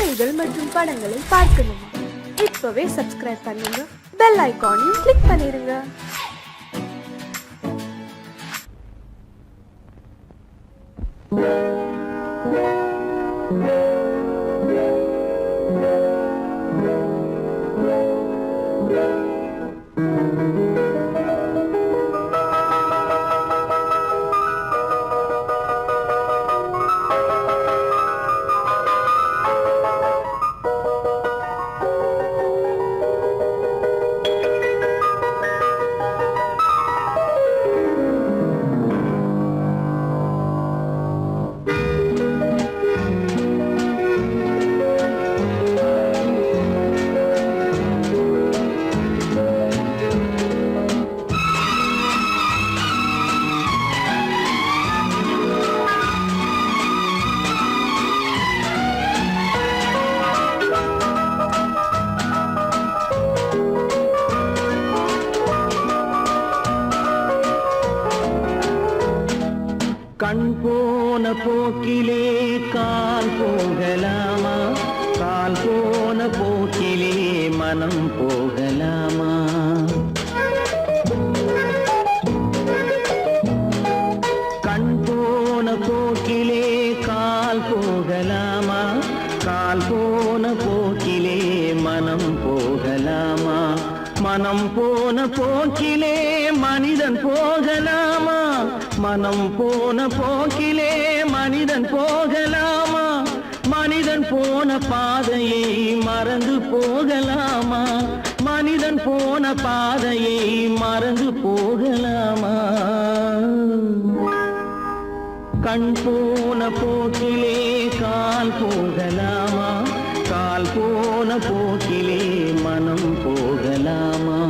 கதைகள் மற்றும் படங்களை பார்க்கணுமா? இப்பவே சப்ஸ்கிரைப் பண்ணுங்க, பெல் ஐகானையும் கிளிக் பண்ணிருங்க. கண் போன போக்கிலே கால் போகலாமா? கால் போன போக்கிலே மனம் போகலாமா? கண் போன போக்கிலே கால் போகலாமா? கால் போன போக்கிலே மனம் போகலாமா? மனம் போன போக்கிலே மனிதன் போகலாமா? மனம் போன போக்கிலே மனிதன் போகலாமா? மனிதன் போன பாதையை மறந்து போகலாமா? மனிதன் போன பாதையை மறந்து போகலாமா? கண் போன போக்கிலே கால் போகலாமா? கால் போன போக்கிலே மனம் போகலாமா?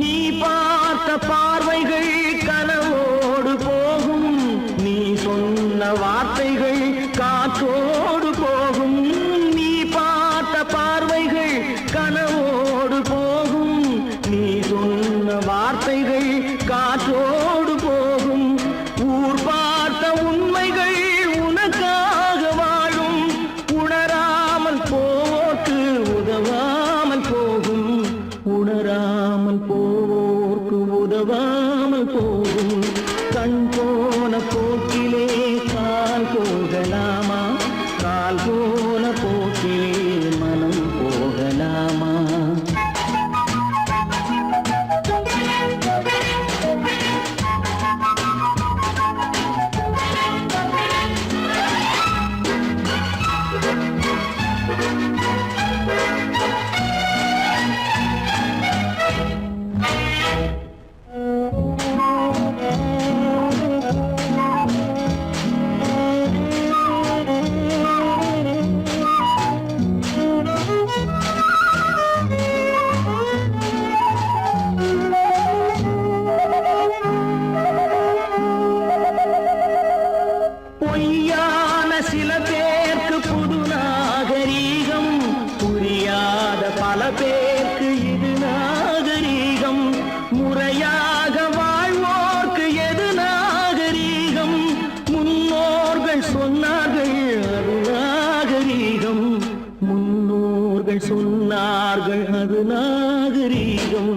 நீ பார்த்த பார்வைகள் கனவோடு போகும், நீ சொன்ன வார்த்தைகள் காற்றோடு போகும். நீ பார்த்த பார்வைகள் கனவோடு போகும், நீ சொன்ன வார்த்தைகள் காற்றோடு போகும். ஊர் பார்த்த உண்மைகள் உனக்காக வாழும், உணராமல் போக்கு உதவாமல் போகும். உணராமல் போவோர்க்கு உதவாமல் போகும். கண் போன போக்கிலே கால் போகலாமா? கால் போன போக்கிலே மனம் போகலாமா? பொய்யான சில பேருக்கு புது நாகரீகம், புரியாத பல பேருக்கு இது நாகரீகம். முறையாக வாழ்வோர்க்கு எது நாகரீகம்? முன்னோர்கள் சொன்னார்கள் அது நாகரீகம். முன்னோர்கள் சொன்னார்கள் அது நாகரீகம்.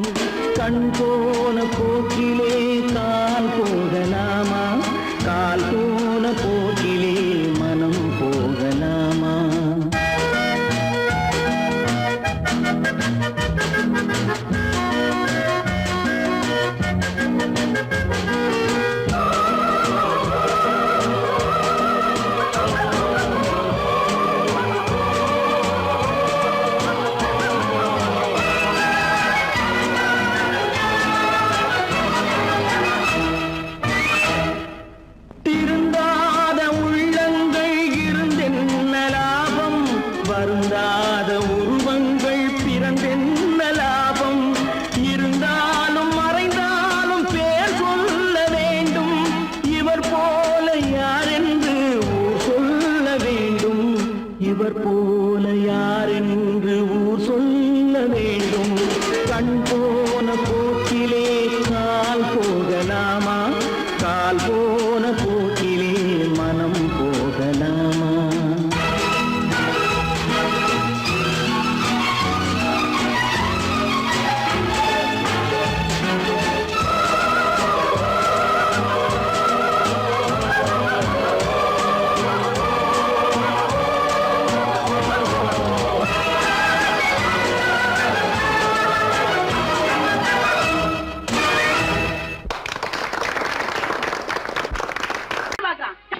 கண் போன போக்கிலே கால் போகலாமா? கால் போன போக்கிலே மனம் போகலாமா? திருந்த போன போக்கிலே கால் போகலாமா, கால் போன போக்கிலே மனம் போகலாமா?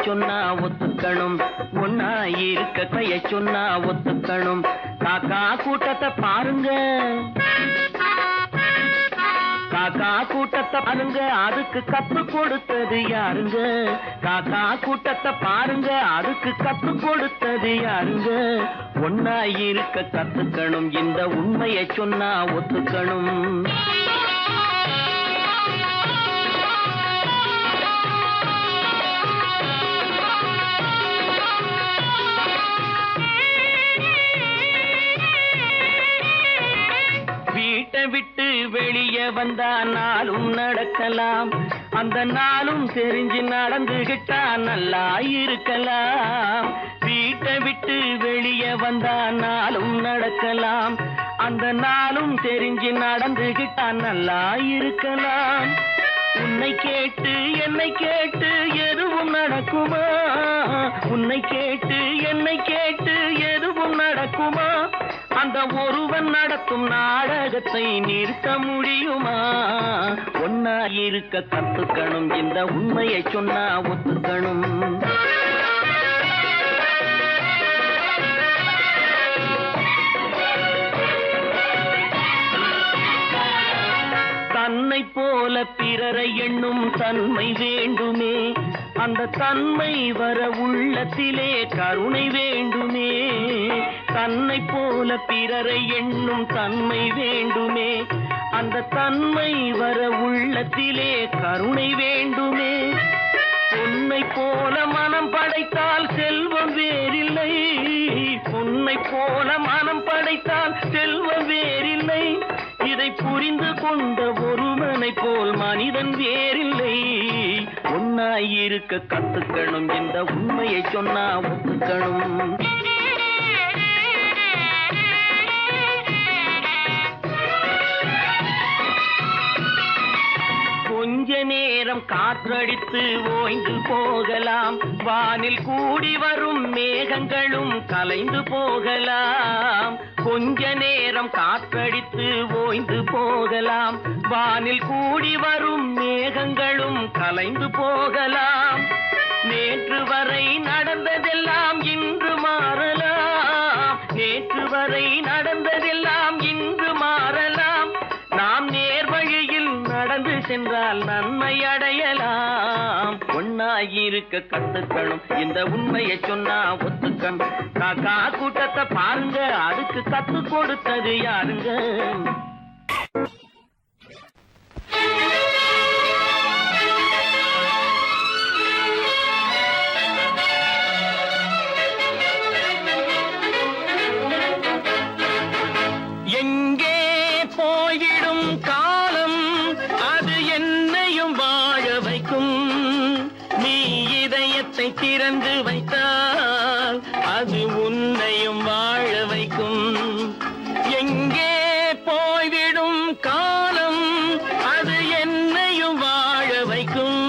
சொன்னா ஒத்துக்கணும், ஒன்னா இருக்க கைய சொன்னா ஒத்துக்கணும். காக்கா கூட்டத்தை பாருங்க, காக்கா கூட்டத்தை பாருங்க, அதுக்கு கத்து கொடுத்தது யாருங்க? காக்கா கூட்டத்தை பாருங்க, அதுக்கு கத்து கொடுத்தது யாருங்க? ஒன்னா இருக்க கத்துக்கணும், இந்த உண்மையை சொன்னா ஒத்துக்கணும். வீட்டை விட்டு வெளியே வந்தா நாளும் நடக்கலாம், அந்த நாளும் தெரிஞ்சு நடந்துகிட்டா நல்லா இருக்கலாம். வீட்டை விட்டு வெளியே வந்தா நாளும் நடக்கலாம், அந்த நாளும் தெரிஞ்சு நடந்துகிட்டா நல்லா இருக்கலாம். உன்னை கேட்டு என்னை கேட்டு எதுவும் நடக்குமா? உன்னை கேட்டு என்னை கேட்டு எதுவும் நடக்குமா? அந்த ஒருவன் நடத்தும் நாடகத்தை நிறுத்த முடியுமா? ஒன்னா இருக்க கத்துக்கணும், இந்த உண்மையை சொன்னா ஒத்துக்கணும். தன்னை போல பிறரை எண்ணும் தன்மை வேண்டுமே, அந்த தன்மை வர உள்ளத்திலே கருணை வேண்டுமே. தன்னை போல பிறரை எண்ணும் தன்மை வேண்டுமே, அந்த தன்மை வர உள்ளத்திலே கருணை வேண்டுமே. பொன்னை போல மனம் படைத்தால் செல்வம் வேறில்லை, பொன்னை போல மனம் படைத்தால் செல்வம் வேறில்லை. இதை புரிந்து கொண்ட ஒருவனை போல் மனிதன் வேறில்லை. ஒன்னாய் இருக்க கத்துக்கணும், இந்த உண்மையை சொன்னா ஒத்துக்கணும். கொஞ்ச நேரம் காற்றடித்து ஓய்ந்து போகலாம், வானில் கூடி வரும் மேகங்களும் கலைந்து போகலாம். கொஞ்ச நேரம் காற்றடித்து ஓய்ந்து போகலாம், வானில் கூடி வரும் மேகங்களும் கலைந்து போகலாம். நேற்று வரை நடந்ததெல்லாம் இன்று மாறலாம், நேற்று வரை நடந்ததெல்லாம் இன்று மாறலாம். நாம் நேர் வழியில் நடந்து சென்றால் நன்மை அடையலாம். ஒன்னாயிருக்க கத்துக்கணும், இந்த உண்மையை சொன்னா ஒத்துக்கணும். காக்கா கூட்டத்தை பாருங்க, அதுக்கு கத்து கொடுத்தது யாருங்க? எங்கே போய்விடும் காலம், அது என்னையும் வாழ வைக்கும். நீ இதயத்தை திறந்து வைத்தால் அது உன்னையும் வாழ வைக்கும். எங்கே போய்விடும் காலம், அது என்னையும் வாழ வைக்கும்.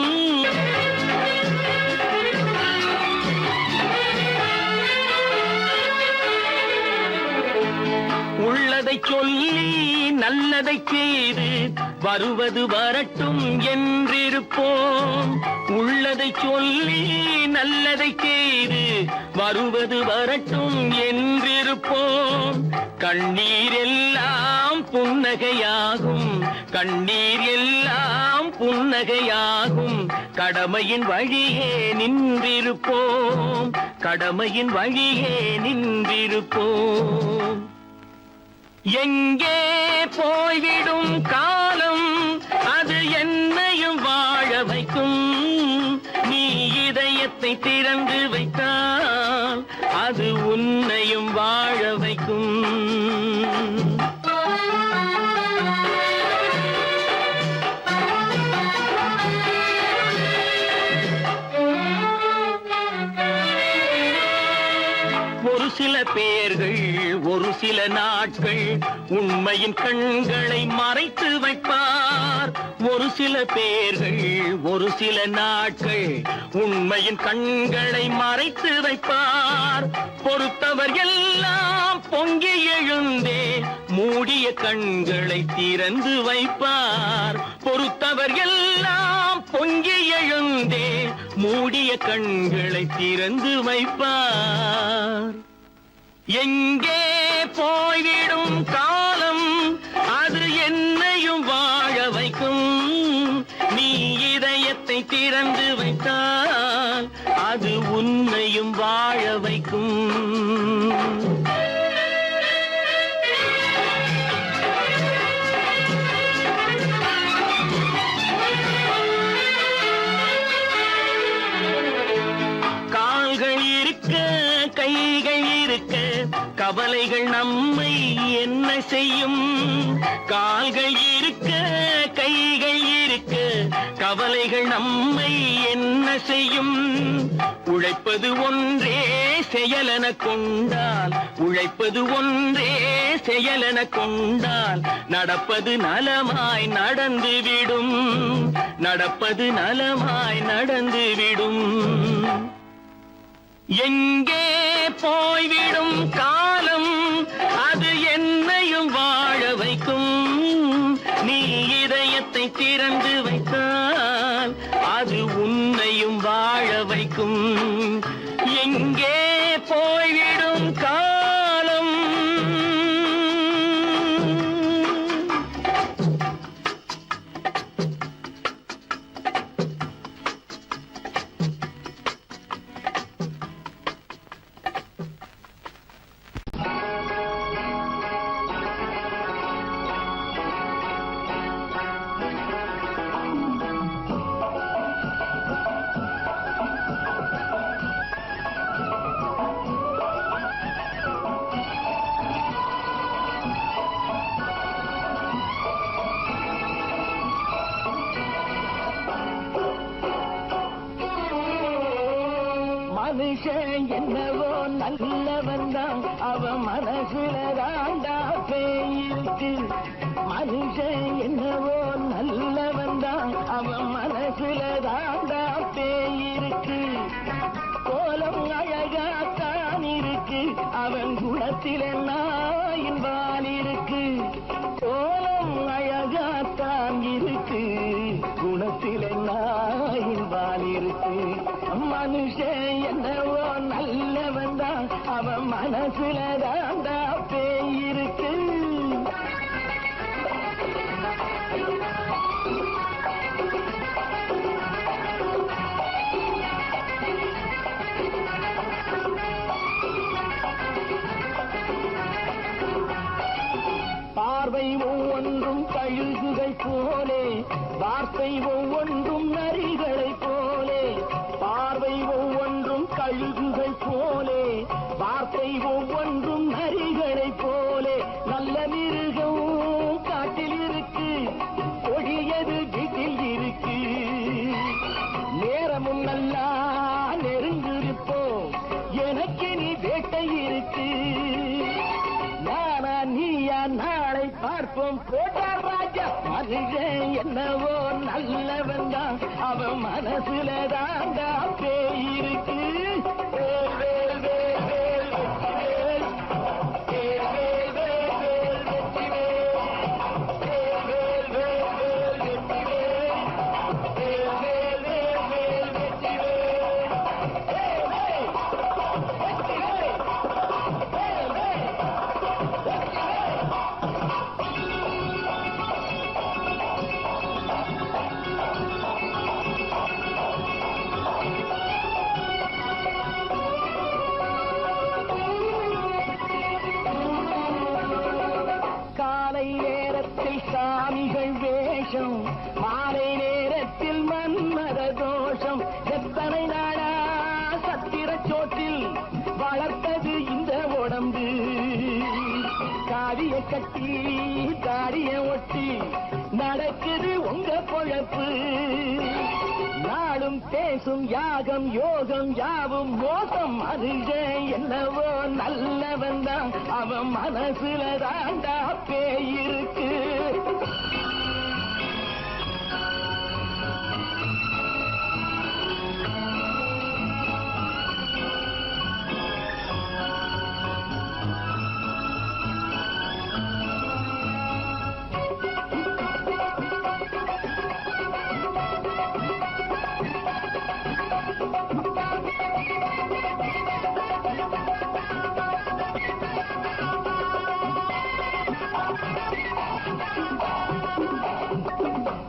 உள்ளதை சொல்லி நல்லதை செய்து வருவது வரட்டும் என்றிருப்போம். உள்ளதை சொல்லி நல்லதை செய்து வருவது வரட்டும் என்றிருப்போம். கண்ணீர் எல்லாம் புன்னகையாகும், கண்ணீர் எல்லாம் புன்னகையாகும். கடமையின் வழியே நின்றிருப்போம், கடமையின் வழியே நின்றிருப்போம். எங்கே போய்விடும் காலம், அது என்னையும் வாழ வைக்கும். நீ இதயத்தை திறந்து வைத்தால் அது உன்னையும் வாழ வைக்கும். நாட்கள் உண்மையின் கண்களை மறைத்து வைப்பார். ஒரு சில பேர்கள் ஒரு சில நாட்கள் உண்மையின் கண்களை மறைத்து வைப்பார். பொறுத்தவர் எல்லாம் பொங்கி எழுந்தே மூடிய கண்களை திறந்து வைப்பார். பொறுத்தவர் எல்லாம் பொங்கி எழுந்தே மூடிய கண்களை திறந்து வைப்பார். எங்கே போய்விடும் காலம் அது என்னையும் வாழ வைக்கும். நீ இதயத்தை திறந்து வைத்தால் அது உன்னையும் வாழ வைக்கும். கால்கள் இருக்க கைகள் இருக்க கவலைகள் நம்மை என்ன செய்யும். கால்கள் இருக்க கைகள் இருக்க கவலைகள் நம்மை என்ன செய்யும். உழைப்பது ஒன்றே செயலென கொண்டால் உழைப்பது ஒன்றே செயலென கொண்டால் நடப்பது நலமாய் நடந்துவிடும். நடப்பது நலமாய் நடந்துவிடும். எங்கே போய்விடும் காலம் அது என்னையும் வாழ வைக்கும். நீ இதயத்தை திறந்து வைத்தால் அது உன்னையும் வாழ வைக்கும். எங்கே போய்விடும் காலம். மனுஷன் என்னவோ நல்லவன் தான் அவன் மனசுல தாண்டா பேயிருக்கு. மனுஷன் என்னவோ நல்லவன் தான் அவன் மனசுல தாண்டா பேயிருக்கு. கோலம் அழகாத்தான் இருக்கு அவன் குணத்தில நாயின் வால் இருக்கு. கோலம் அழகாத்தான் இருக்கு குணத்தில நாயின் வால் இருக்கு. மனுஷன் என்னவோ நல்லவன் தான் அவன் மனசுல தாண்டா பேயிருக்கு. பார்வை ஒவ்வொன்றும் கழுகுகை போலே வார்த்தை ஒவ்வொன்றும் நரிகளை போலே. பார்வை ஒவ்வொன்றும் கழுகுகை போலே வார்த்தை ஒவ்வொன்றும் நரிகளை போலே. நல்ல மிருகம் காட்டில் இருக்கு கொடியது வீட்டில் இருக்கு. நேரமும் நல்லா நெருங்கிருப்போம் எனக்கு நீ வேட்டை இருக்கு. நானா நீயா நாளை பார்ப்போம் போட்டார் ராஜா. மனுஷன் என்னவோ நல்லவன் தான் அவன் மனசுல தாண்டா பேயிருக்கு. சாமிகள் வேஷம் மாலை நேரத்தில் மன்மத தோஷம். எத்தனை நாளா சத்திர சோற்றில் வளர்த்தது இந்த உடம்பு. காவிய கட்டி தாடிய ஒட்டி நடக்க பொழக்குது உங்க பொழப்பு. நாளும் பேசும் யாகம் யோகம் யாவும் மோசம். மனுஷன் என்னவோ நல்லவன் தான், அவன் மனசுல தாண்டா பேயிருக்கு.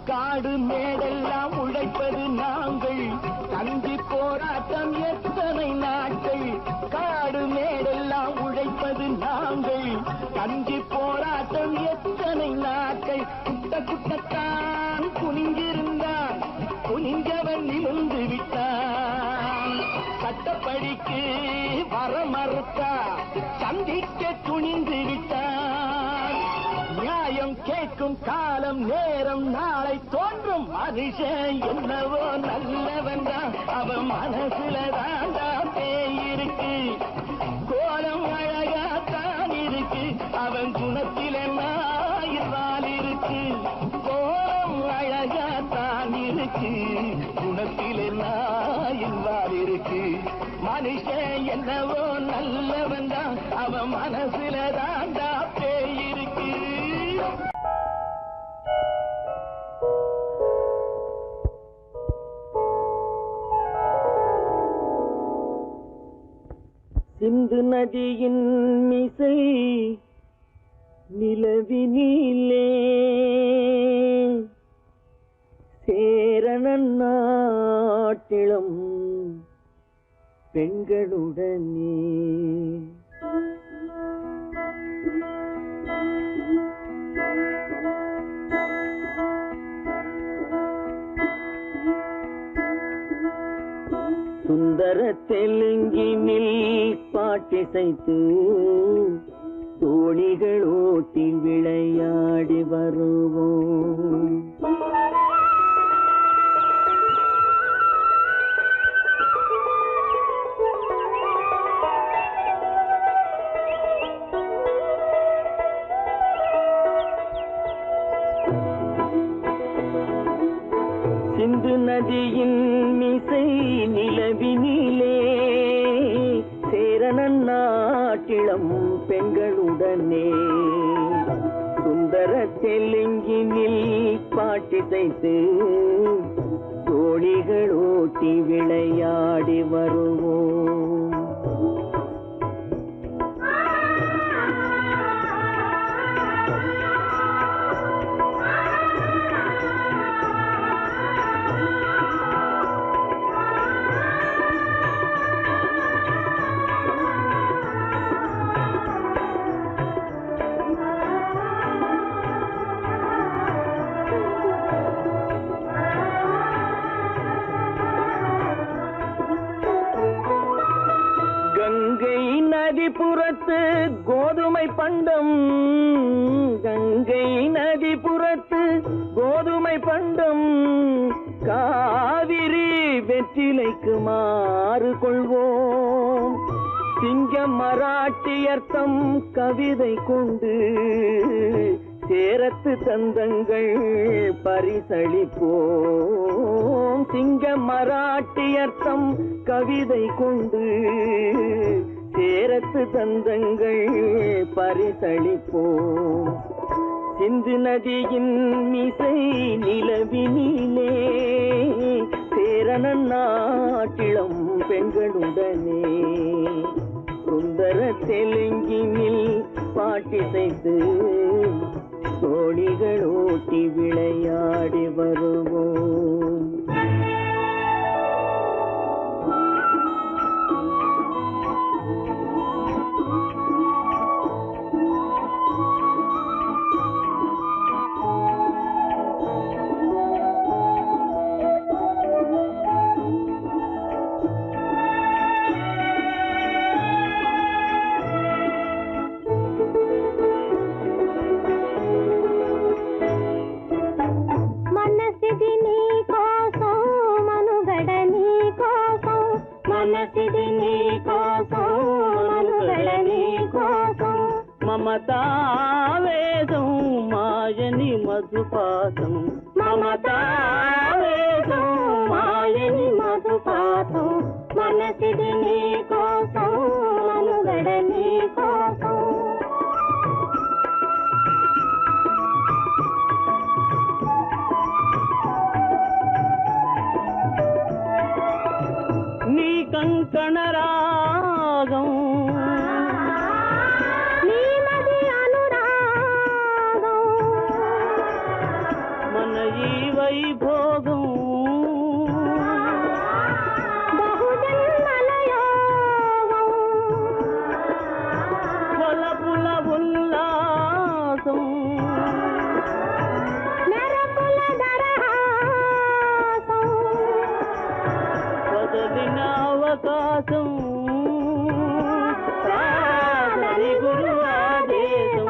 காடு மேடெல்லாம் உழைப்பது நாங்கள், கஞ்சி போராட்டம் எத்தனை நாட்கள். காடு மேடெல்லாம் உழைப்பது நாங்கள், கஞ்சி போராட்டம் எத்தனை நாட்கள். குட்ட குட்டத்தான் குனிஞ்சிருந்தான், குனிஞ்சவன் நிமிர்ந்து விட்டான். சட்டப்படிக்கு வர மறுத்தா, சந்திக்க துணிந்து விட்டான். நியாயம் கேட்கும் காலம் நேரம் நாளை தோன்றும். மனுஷன் என்னவோ நல்லவன் தான், அவன் மனசுல தாண்டா பேயிருக்கு. கோலம் அழகாத்தான் இருக்கு, அவன் குணத்தில நாயினால் இருக்கு. கோலம் அழகாத்தான் இருக்கு, குணத்தில நாயினால் இருக்கு. மனுஷன் என்னவோ நல்லவன் தான், அவன் மனசுல தாண்டா பேயிருக்கு. சிந்து நதியின் மிசை நிலவினிலே சேரணன் நாட்டிளம் பெண்களுடனே சுந்தர தெலுங்கினில் பாட்டிசைத்து தோணிகள் ஓட்டி விளையாடி வருவோம். சிந்து நதியின் மிசை நிலவினிலே சேரணன் நாட்டிளம் பெண்களுடனே சுந்தர தெலுங்கினில் பாட்டிசைத்து தோணிகள் ஓட்டி விளையாடி வருவோம். கங்கை நதிபுறத்து கோதுமை பண்டம், கங்கை நதிபுறத்து கோதுமை பண்டம், காவிரி வெற்றிலைக்கு மாறு கொள்வோம். சிங்க மராட்டியர்த்தம் கவிதை கொண்டு சேரத்து தந்தங்கள் பரிசளிப்போம். சிங்க மராட்டியர்த்தம் கவிதை கொண்டு சேரத்து தந்தங்கள் பரிசளிப்போம். சிந்து நதியின் மிசை நிலவினிலே சேரணன் நாட்டிளம் பெண்களுடனே சுந்தர தெலுங்கினில் பாட்டிசைத்து தோணிகள் ஓட்டி விளையாடி வருவோம். మమతావేదం మాయని మధుపాతం మమతావేదం మాయని మధుపాతం మనసిది నీ కోసం మనుగడ నీ కోసం నీ కంకణ రాగం నీ మది అనురాగం మన ఈ వైభోగం బహుజన్మల యోగం కొలపుల ఉల్లాసం మెరపుల దరహాసం వదలిన అవకాశం కాదని గురు ఆదేశం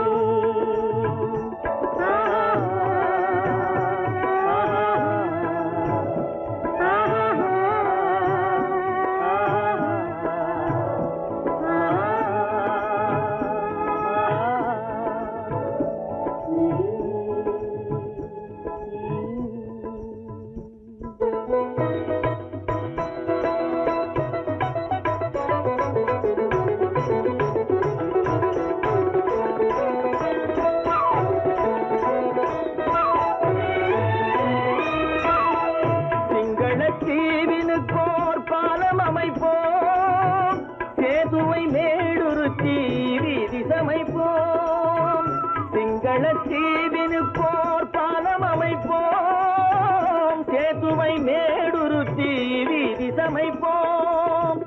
தீவினுக்கோர் பாலம் அமைப்போம் சேதுவை மேடுருத்தி வீதி சமைப்போம் சிங்கள தீவினுக்கோர் பாலம் அமைப்போம் சேதுவை மேடுருத்தி வீதி சமைப்போம்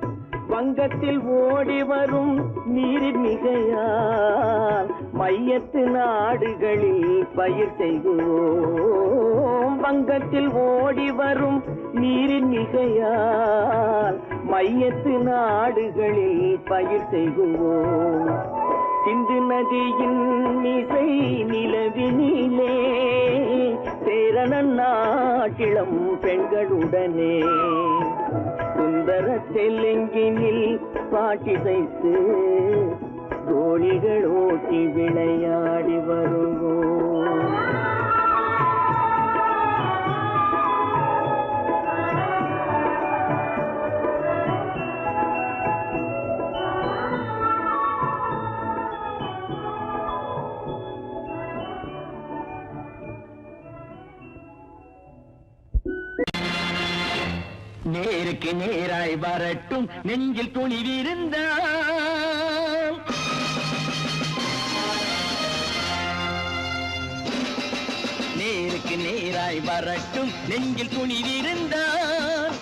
வங்கத்தில் ஓடி வரும் நீரின் மிகையால் மையத்து நாடுகளில் பயிர் செய்கிறோம் வங்கத்தில் ஓடி வரும் நீரின் மிகையால் மையத்து நாடுகளில் பயிர் செய்கிறோம் சிந்து நதியின் மிசை நிலவினிலே சேரணன் நாட்டிளம் பெண்களுடனே சுந்தர தெலுங்கினில் பாட்டிசைத்து தோழிகள் ஓட்டி விளையாடி வருவோம் நேருக்கு நேராய் வரட்டும் நெஞ்சில் துணிவிருந்தால் நேருக்கு நேராய் வரட்டும் நெஞ்சில் துணிவிருந்தால்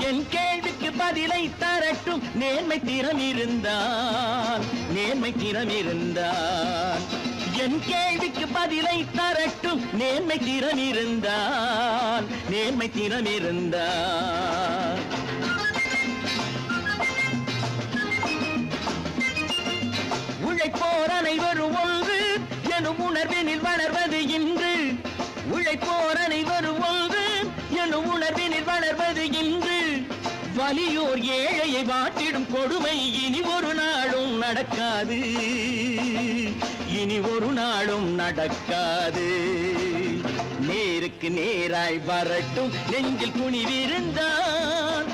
என் கேள்விக்கு பதிலை தரட்டும் நேர்மை திறம் இருந்தால் என் கேள்விக்கு பதிலை தரட்டும் நேர்மை திறம் இருந்தால் உழைப்போர் அனைவரும் ஒன்று எனும் உணர்வினில் வளர்வது இன்று உழைப்போர் அனைவரும் ஒன்று எனும் உணர்வினில் வளர்வது இன்று வலியோர் ஏழையை வாட்டிடும் கொடுமை இனி ஒரு நாளும் நடக்காது நேருக்கு நேராய் வரட்டும் நெஞ்சில் துணிவிருந்தால்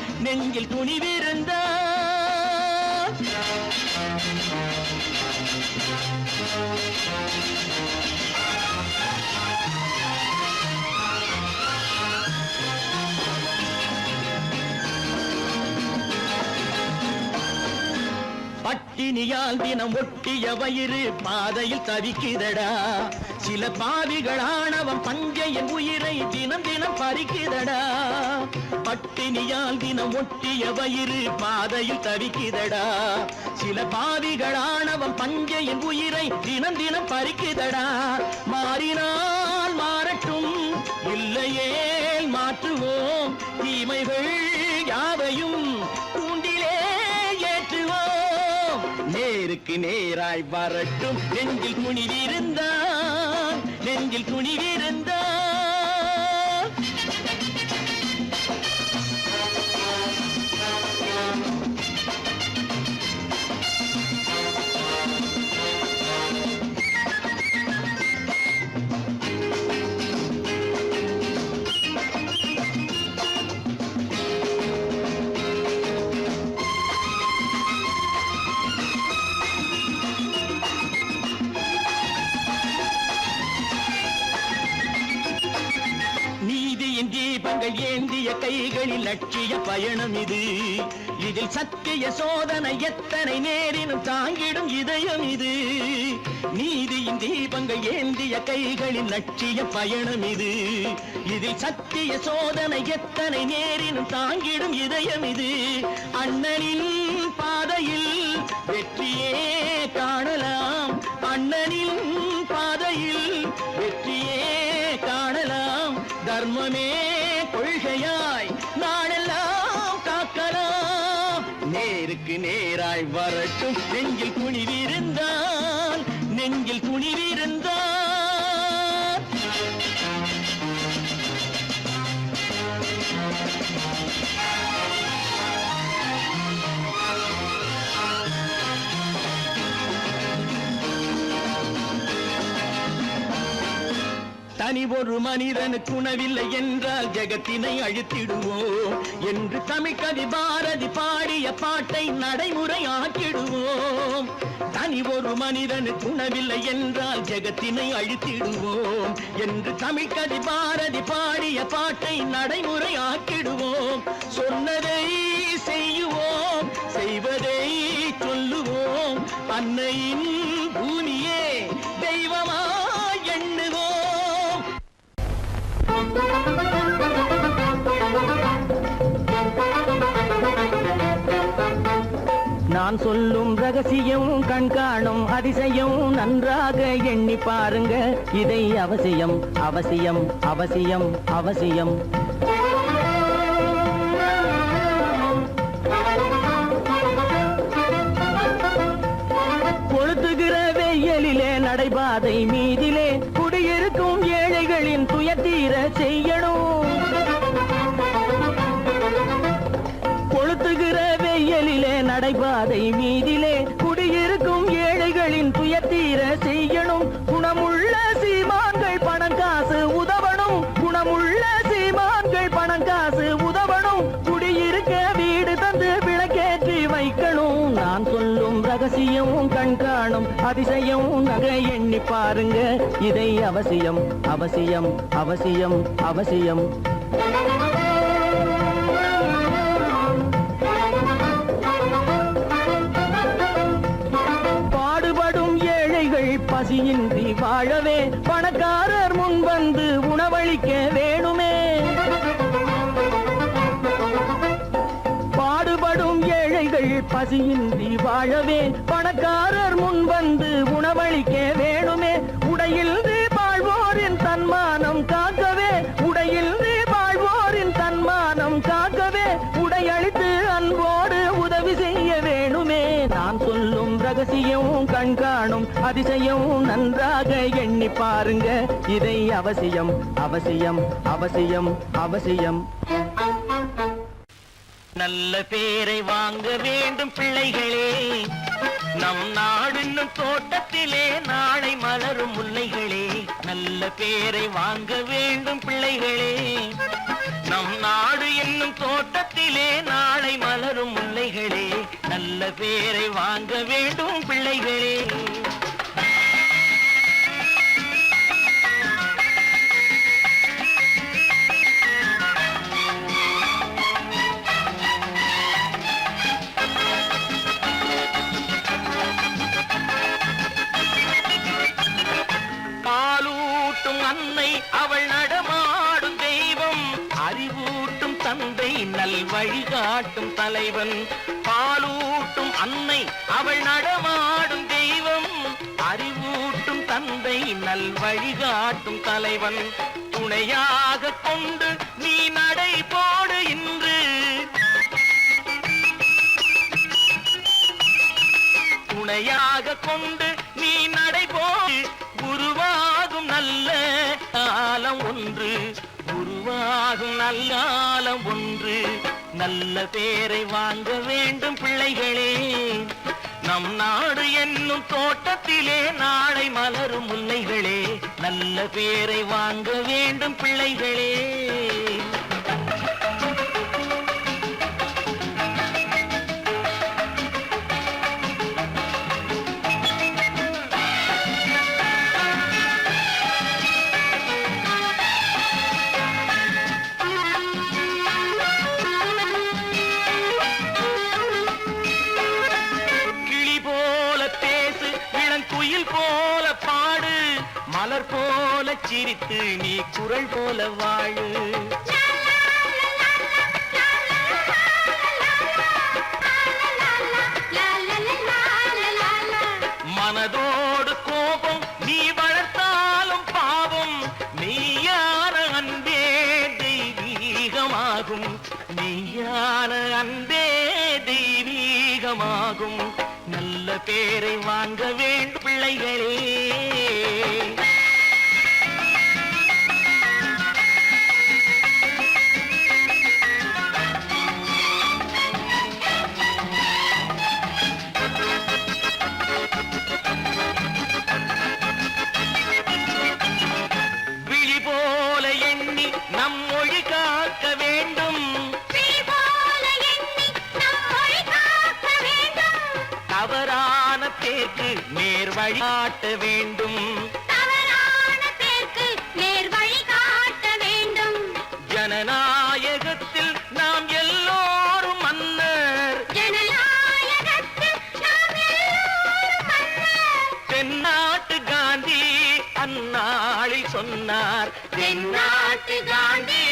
பட்டினியால் தினம் ஒட்டிய வயிறு பாதையில் தவிக்குதடா சில பாவிகள் ஆணவம் பஞ்சையின் உயிரை தினம் தினம் பறிக்குதடா பட்டினியால் தினம் ஒட்டிய வயிறு பாதையில் தவிக்குதடா சில பாவிகள் ஆணவம் பஞ்சையின் உயிரை தினம் தினம் பறிக்குதடா மாறினால் மாறட்டும் இல்லையே மாற்றுவோம் தீமைகள் யாவையும் தூண்டிலே ஏற்றுவோம் நேருக்கு நேராய் வரட்டும் நெஞ்சில் துணிவிருந்தால் தீபங்கள் ஏந்திய கைகளில் லட்சிய பயணம் இது. இதில் சத்திய சோதனை எத்தனை நேரினும் தாங்கிடும் இதயம் இது. நீதியின் தீபங்கள் ஏந்திய கைகளில் லட்சிய பயணம் இது. இதில் சத்திய சோதனை எத்தனை நேரினும் தாங்கிடும் இதயம் இது. அண்ணனின் பாதையில் வெற்றியே காணலாம், அண்ணனின் பாதையில் வெற்றியே காணலாம். தர்மமே கொள்கையாய் நாடெல்லாம் காக்கலாம். நேருக்கு நேராய் வரட்டும் நெஞ்சில் துணிவிருந்தால், நெஞ்சில் துணிவிருந்தால். தனி ஒரு மனிதனுக்கு உணவில்லை என்றால் ஜெகத்தினை அழித்திடுவோம் என்று தமிழ் கவி பாரதி பாடிய பாட்டை நடைமுறை ஆக்கிடுவோம். தனி ஒரு மனிதனுக்கு உணவில்லை என்றால் ஜெகத்தினை அழித்திடுவோம் என்று தமிழ் கவி பாரதி பாடிய பாட்டை நடைமுறை ஆக்கிடுவோம். சொன்னதை செய்யுவோம், செய்வதை சொல்லுவோம். அன்னையின் பூமியே தெய்வமா எண்ணுவோம். நான் சொல்லும் ரகசியம் கண்காணும் அதிசயம் நன்றாக எண்ணி பாருங்க. இதை அவசியம் அவசியம் அவசியம் அவசியம். கொளுத்துகிற வெயிலிலே நடைபாதை மீதிலே குடியிருக்கும் ஏழைகளின் துயத்தீர செய்யணும். கொளுத்துகிற வெயிலிலே நடைபாதை மீதிலே குடியிருக்கும் ஏழைகளின் துயத்தீர செய்யணும். குணமுள்ள சீமான்கள் பணம் காசு உதவணும், குணமுள்ள சீமான்கள் பணம் காசு உதவணும். குடியிருக்க வீடு தந்து விளக்கேற்றி வைக்கணும். நான் சொல்லும் ரகசியம் கண்காணும் அதிசயம் நகை எண்ணி பாருங்க. இதை அவசியம் அவசியம் அவசியம் அவசியம். பாடுபடும் ஏழைகள் பசியின்றி வாழவே பணக்காரர் முன் வந்து உணவளிக்க வேணுமே. பாடுபடும் ஏழைகள் பசியின்றி வாழவே பணக்காரர் முன் வந்து உணவளிக்க வேணுமே. உடையில் வாழ்வோரின் தன்மானம் காக்கவே, உடையில் வாழ்வோரின் தன்மானம் காக்கவே உடையளித்து அன்போடு உதவி செய்ய வேணுமே. நான் சொல்லும் ரகசியம் கண்காணும் அதிசயம் நன்றாக எண்ணி பாருங்க. இதை அவசியம் அவசியம் அவசியம் அவசியம். நல்ல பேரை வாங்க வேண்டும் பிள்ளைகளே, நம் நாடு என்னும் தோட்டத்திலே நாளை மலரும் முல்லைகளே. நல்ல பேரை வாங்க வேண்டும் பிள்ளைகளே, நம் நாடு என்னும் தோட்டத்திலே நாளை மலரும் முல்லைகளே. நல்ல பேரை வாங்க வேண்டும் பிள்ளைகளே. அன்னை அவள் நடமாடும் தெய்வம், அறிவூட்டும் தந்தை நல் வழிகாட்டும் தலைவன். பாலூட்டும் அன்னை அவள் நடமாடும் தெய்வம், அறிவூட்டும் தந்தை நல் வழிகாட்டும் தலைவன். துணையாக கொண்டு நீ நடை போடு இன்று, துணையாக கொண்டு நீ நடை போடு. உருவாகும் நல்ல காலம் ஒன்று, உருவாகும் நல்ல காலம் ஒன்று. நல்ல பேரை வாங்க வேண்டும் பிள்ளைகளே, நம் நாடு என்னும் தோட்டத்திலே நாளை மலரும் முல்லைகளே. நல்ல பேரை வாங்க வேண்டும் பிள்ளைகளே. சிரித்து நீ குரல் போல வாழு. மனதோடு கோபம் நீ வளர்த்தாலும் பாவம், மெய்யான அன்பே தெய்வீகமாகும். மெய்யான அன்பே தெய்வீகமாகும். நல்ல பேரை வாங்க வேண்டும் பிள்ளைகளே. விழி போல எண்ணி நம் மொழி காக்க வேண்டும். தவறான பேருக்கு நேர் வழி காட்ட வேண்டும். ஜனநாயகத்தில் நாம் எல்லோரும் மன்னர். தென்னாட்டு காந்தி அந்நாளில் சொன்னார். தென்னாட்டு காந்தி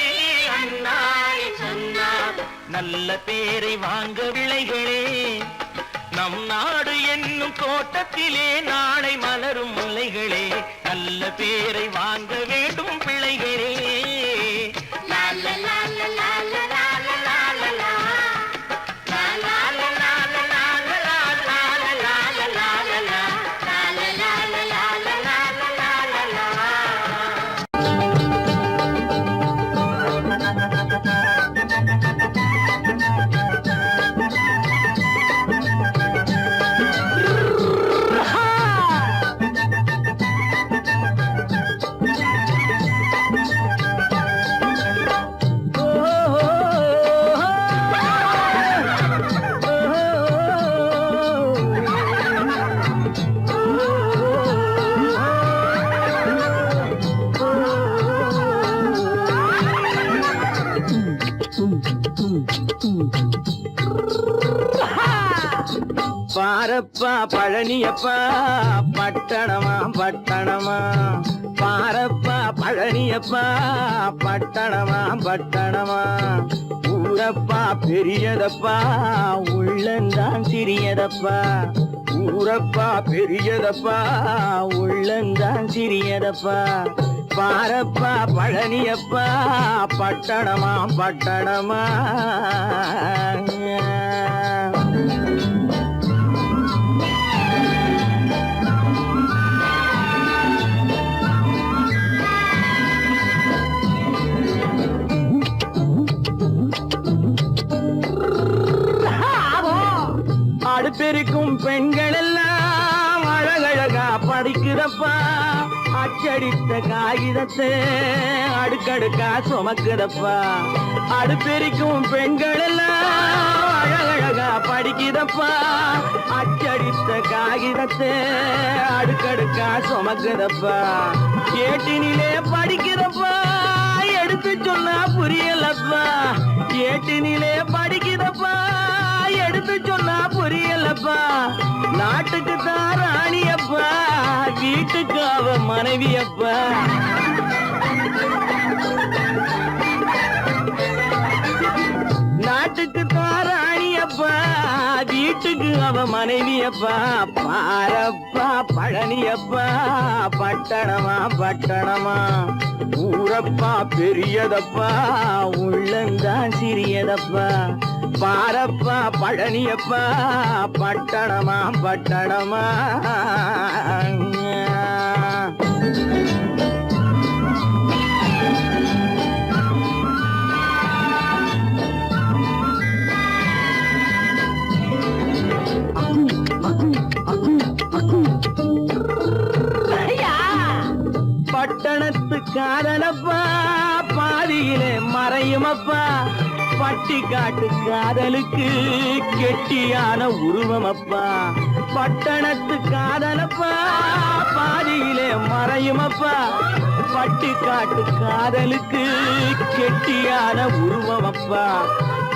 அந்நாளில் சொன்னார். நல்ல பேரை வாங்க விளைகளே. நம் நாடு என்னும் தோட்டத்திலே நாளை மலரும் முல்லைகளே. நல்ல பேரை வாங்க வேண்டும் பிள்ளைகளே. பாரப்பா பழனியப்பா பட்டணமா பட்டணமா. பாரப்பா பழனியப்பா பட்டணமா பட்டணமா. ஊரப்பா பெரியதப்பா உள்ளந்தான் சிறியதப்பா. ஊரப்பா பெரியதப்பா உள்ளந்தான் சிறியதப்பா. பாரப்பா பழனியப்பா பட்டணமா பட்டணமா. அடுப்பெருக்கும் பெண்கள் எல்லாம் அழகழகா படிக்கிறப்பா. அச்சடித்த காகிதத்தை அடுக்கடுக்கா சுமக்குதப்பா. அடுப்பெருக்கும் பெண்கள் எல்லாம் அழகழகா படிக்கிறப்பா. அச்சடித்த காகிதத்தை அடுக்கடுக்கா சுமக்குதப்பா. ஏட்டினிலே படிக்கிறப்பா எடுத்து சொன்னா புரியலப்பா. ஏட்டினிலே படிக்கிறப்பா எடுத்து சொன்னா புரியலப்பா. நாட்டுக்கு தான் ராணியப்பா வீட்டுக்கு அவ மனைவியப்பா. நாட்டுக்கு தான் ராணியப்பா வீட்டுக்கு அவ மனைவியப்பா. பாரப்பா பழனியப்பா பட்டணமா பட்டணமா. ஊரப்பா பெரியதப்பா உள்ளந்தான் சிறியதப்பா. பாரப்பா பழனியப்பா பட்டணமா பட்டணமா. பட்டணத்து காதலப்பா பாதியிலே மறையுமப்பா. பட்டி காட்டு காதலுக்கு கெட்டியான உருவமப்பா. பட்டணத்து காதலப்பா பாதியிலே மறையுமப்பா. பட்டி காட்டு காதலுக்கு கெட்டியான உருவமப்பா.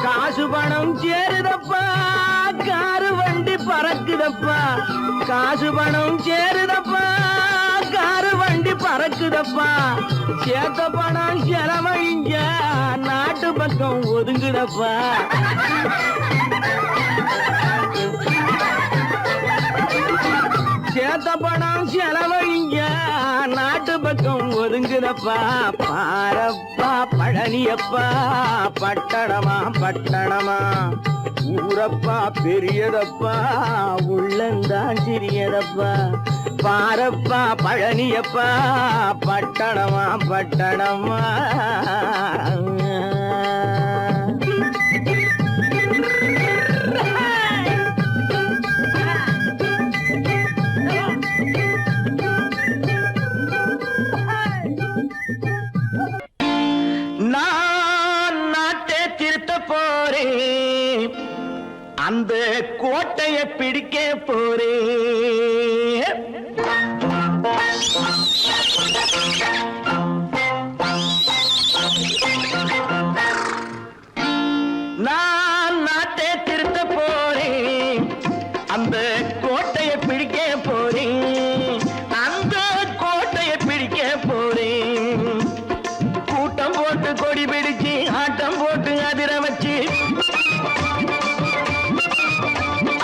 காசு பணம் சேருதப்பா காரு வண்டி பறக்குதப்பா. காசு பணம் சேருதப்பா காரு வண்டி வண்டி பறக்குதப்பா, சேத்த பணம் செலவழிஞ்ச நாட்டு பக்கம் ஒதுங்குதப்பா. சேத்த பணம் செலவழிஞ்ச நாட்டு பக்கம் ஒதுங்குதப்பா. பாரப்பா பழனியப்பா, பட்டணமா பட்டணமா, ஊரப்பா பெரியதப்பா, உள்ளந்தான் சிறியதப்பா. பாரப்பா பழனியப்பா, பட்டணமா பட்டணமா. நான் நாட்டை திருத்த போறேன், அந்த கோட்டையை பிடிக்க போறேன். நான் நாட்டை திருத்த போறேன், அந்த கோட்டையை பிடிக்க போறேன், அந்த கோட்டையை பிடிக்க போறேன். கூட்டம் போட்டு கொடி பிடிச்சு ஆட்டம் போட்டு அதிர வச்சு,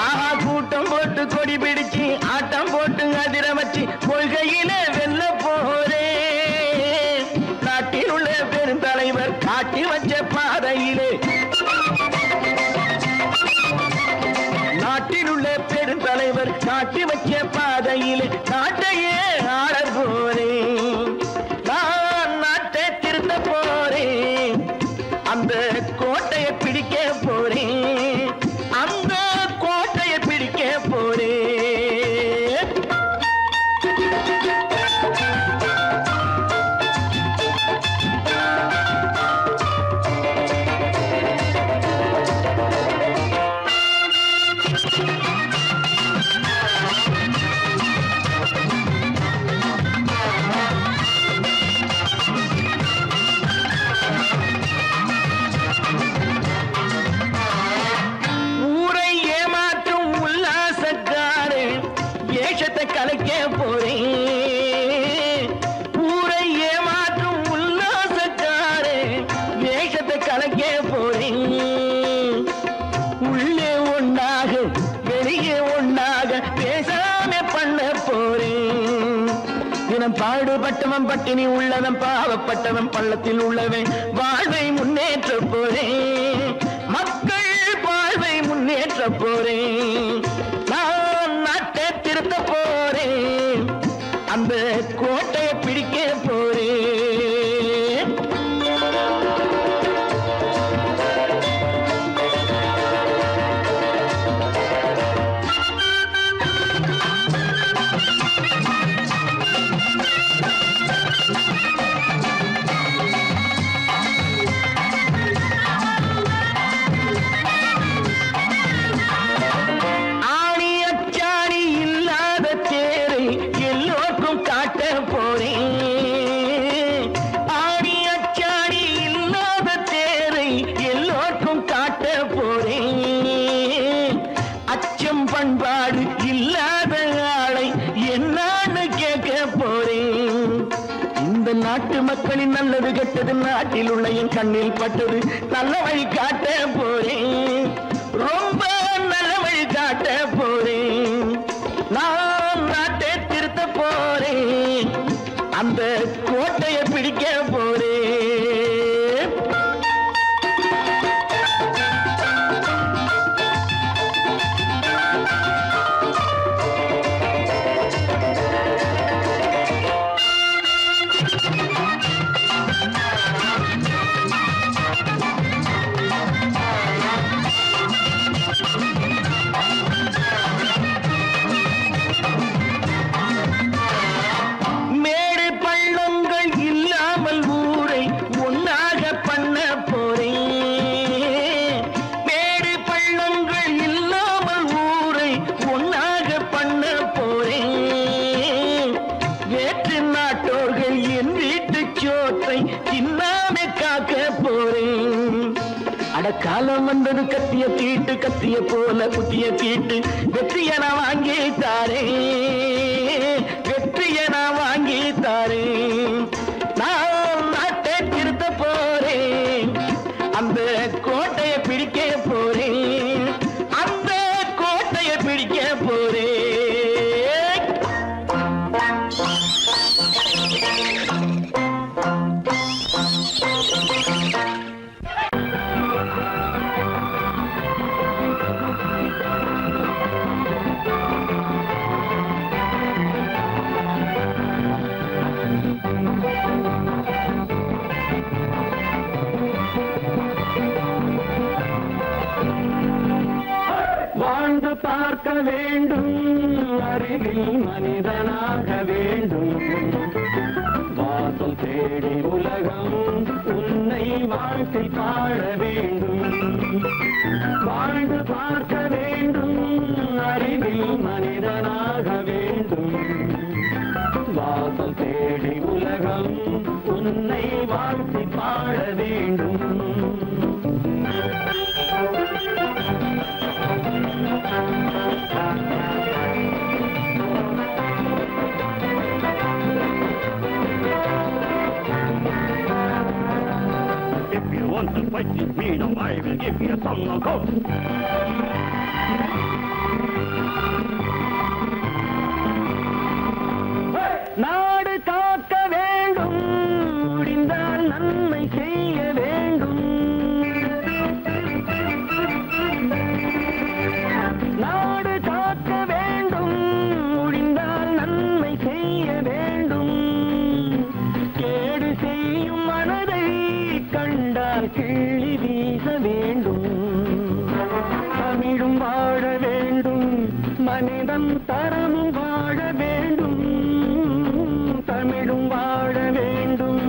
ஆஹா கூட்டம் போட்டு கொடி பிடிச்சு ஆட்டம் போட்டு அதிர வச்சு, கொள்கையில வெல்ல போறேன். நாட்டில் உள்ள பெருந்தலைவர் காட்டி வச்ச பாதையிலே, நாட்டில் உள்ள பெருந்தலைவர் காட்டி வச்ச பாதையிலே நாட்டையே ஆள போறேன். நான் நாட்டை திருத்த போறேன், அந்த கோட்டையை பிடிக்க போறேன், அந்த கோட்டையை பிடிக்க போறேன். ஊரை ஏமாற்றும் உல்லாசக்காரே ஏஷத்தை கலைக்க போறேன். ஊரை ஏமாற்றும் உல்லாசக்காரே ஏஷத்தை கலைக்க போறேன். உள்ளே ஒன்றாக வெளியே ஒன்றாக பேசாம பண்ண போறேன். தினம் பாடுபட்டவன் பட்டினி உள்ளவன், பாவப்பட்டவன் பள்ளத்தில் உள்ளவன் வாழ்வை முன்னேற்ற போறேன். மக்கள் வாழ்வை முன்னேற்ற போறேன். நான் நாட்டை திருத்த போறேன், அந்த கோட்டையை பிடிக்க போறேன். ஆணி அச்சாணி இல்லாத தேரை எல்லோருக்கும் காட்ட போறேன். ஆணி அச்சாணி இல்லாத தேரை எல்லோருக்கும் காட்ட போறேன். அச்சம் பண்பாடு இல்லாத ஆளை என்னான்னு கேட்க போறேன். இந்த நாட்டு மக்களின் நல்லது கெட்டது நாட்டில் உள்ள என் கண்ணில் பட்டது, நல்ல வழி காட்ட போறேன், ரொம்ப நல்ல வழி காட்ட போறேன். நான் நாட்டை திருத்த போறேன், அந்த கோட்டையை பிடிக்க போறேன். மேடு பள்ளங்கள் இல்லாமல் ஊரை ஒன்னாக பண்ண போறேன். மேடு பள்ளங்கள் இல்லாமல் ஊரை ஒன்னாக பண்ண போறேன். வேற்று நாட்டோர்கள் என் வீட்டு சோற்றை தின்னாமே காக்க போறேன். அடக்காலம் வந்தது கத்திய தீட்டு, கத்திய போல குத்திய தீட்டு, வெற்றியன வாங்கி தாரே, வெற்றியன வாங்கி தாரேன். நான் நாட்டை திருத்த போறேன், அந்த கோட்டையை பிடிக்க போறேன், அந்த கோட்டையை பிடிக்க போறேன். வாழ்ந்து பார்க்க வேண்டும், அறிவில் மனிதனாக வேண்டும், வாசல் தேடி உலகம் உன்னை வாழ்க்கை பாட வேண்டும். வாழ்ந்து பார்க்க வேண்டும், அறிவில் மனிதனாக வேண்டும், வாசல் தேடி உலகம் உன்னை வாழ்க்கை பாட வேண்டும். If you want to fight with me, now I will give you some knockout. நாடு காக்க வேண்டும், முடிந்தால் நன்மை செய்ய வேண்டும். நாடு காக்க வேண்டும், முடிந்தால் நன்மை செய்ய வேண்டும். கேடு செய்யும் மனதை கண்டால் கிள்ளி வீச வேண்டும். தமிழும் வாழ வேண்டும், மனிதன் தரமும் வாழ வேண்டும். தமிழும் வாழ வேண்டும்,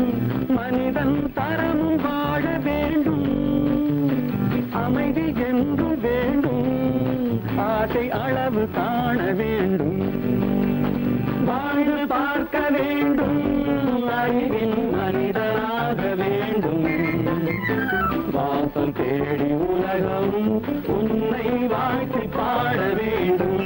மனிதன் தரமும் வாழ வேண்டும். அமைதி என்றும் வேண்டும், ஆசை அளவு காண வேண்டும். வாழ்ந்து பார்க்க வேண்டும், அறிவின் மனிதனாக வேண்டும். வாசல் தேடி உலகம் உன்னை வாழ்க்கை பாட வேண்டும்.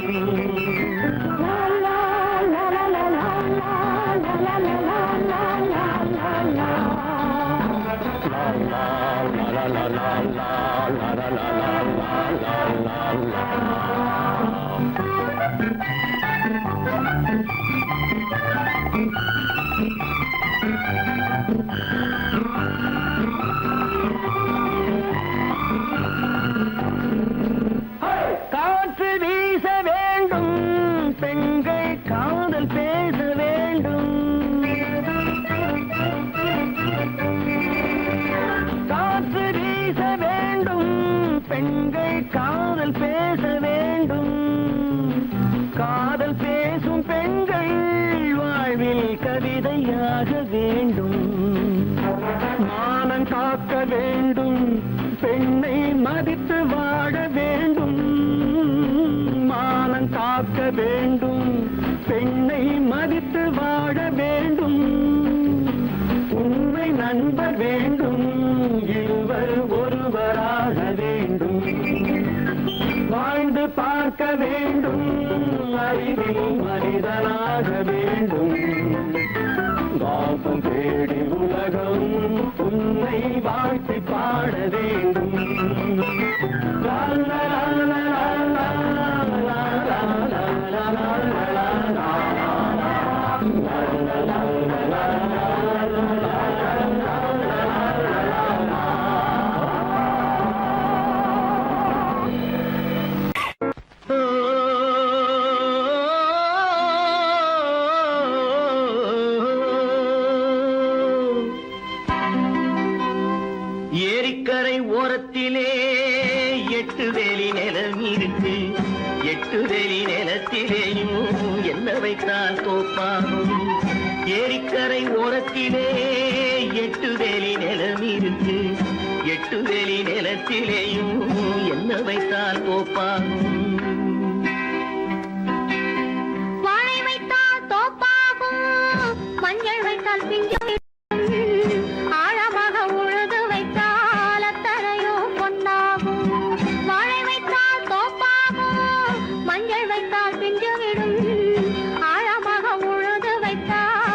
காற்று வீச வேண்டும், பெண்கள் காதல் பேச வேண்டும். காற்று வீச வேண்டும், பெண்கள் காதல் பேச வேண்டும். காதல் பேசும் பெண்கள் வாழ்வில் கவிதையாக வேண்டும். மானம் காக்க வேண்டும், பெண்ணை மதித்து வாழ வேண்டும். மானம் காக்க வேண்டும், பெண்ணை மதித்து வாழ வேண்டும். உண்மை நண்பர் வேண்டும், இருவர் ஒருவராக வேண்டும். வாழ்ந்து பார்க்க வேண்டும், அறிவில் மனிதனாக வேண்டும். வாசம் தேடி உலகம் உன்னை வாழ்த்தி பாட வேண்டும். லா லா லா லா லா லா லா லா லா லா லா. ஏரிக்கரை ஓரத்திலே 8 வேலி நிலம் இருக்கு. 8 வேலி நிலத்திலேயும் என்ன வைத்தால் தோப்பாகும். ஏரிக்கரை ஓரத்திலே 8 வேலி நிலம் இருக்கு. 8 வேலி நிலத்திலேயும் என்ன வைத்தால் தோப்பாகும். வாழை வைத்தால் தோப்பாகும், மஞ்சள் வைத்தால் பிஞ்சு. ஆழமாக உழுது வைத்தால் அத்தனையோ பொன்னாகும். வாழை வைத்தால் தோப்பாகும், மஞ்சள் வைத்தால் பிஞ்சு விடும். ஆழமாக உழுது வைத்தால்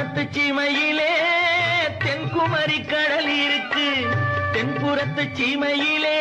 தென்புறத்து சீமையிலே தென்குமரி கடல் இருக்கு. தென்புறத்து சீமையிலே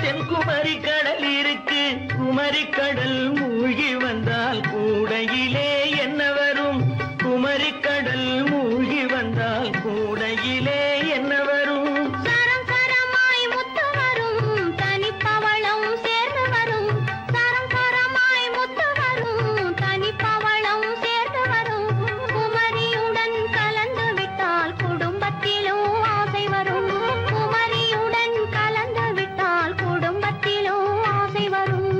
தென்குமரி கடல் இருக்கு. குமரி கடல் மூழ்கி வந்தால் கூடையிலே என்ன வரும்? குமரி கடல் மூழ்கி வந்தால் கூடையிலே என்ன வரும்? சரம் சரமாய் முத்து வரும், தனிப்பவளம் சேர்ந்து வரும். சரம் சரமாய் முத்து வரும், தனிப்பவளம் சேர்ந்து வரும். குமரியுடன் கலந்து விட்டால் குடும்பத்திலும் ஆசை வரும். குமரியுடன் கலந்து விட்டால் குடும்பத்திலும் ஆசை வரும்.